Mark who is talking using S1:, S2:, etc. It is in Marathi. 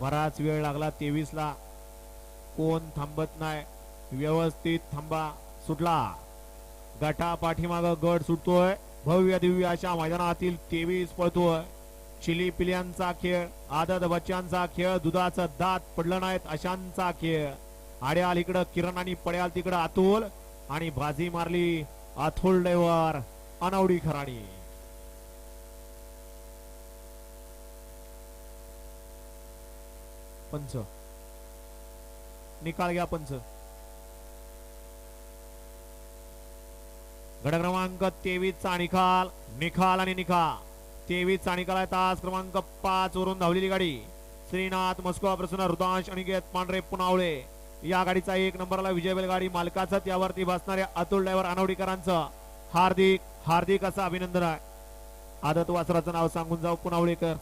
S1: बराच वेळ लागला 23 ला. कोण थांबत नाही. व्यवस्थित थांबा. सुटला. गटा पाठीमाग गट सुटतोय. भव्य दिव्य अशा मैदानातील 23 पळतोय. चिली पिल्यांचा खेळ, आदत बच्चांचा खेळ, दुधाचं दात पडलं नाहीत अशांचा खेळ. आड्याल इकडं किरण आणि पड्याल तिकडं अतुल आणि बाजी मारली अतुल ड्रायव्हर अनवडी खराणी. पंच निकाल घ्या. पंच गट क्रमांक 23 चा निकाल. निकाल आणि निकाल 23 चा निकाल आहे. तास क्रमांक 5 वरून धावलेली गाडी श्रीनाथ मस्को प्रसन्न हृदांश अनिकेत पांढरे पुनावळे या गाडीचा 1 नंबरला विजय बैलगाडी मालकाचं त्यावरती बसणाऱ्या अतुल ड्रायव्हर अनवडीकरांचं हार्दिक हार्दिक असं अभिनंदन आहे. आदत वासराचं नाव सांगून जाऊ पुनावळेकर.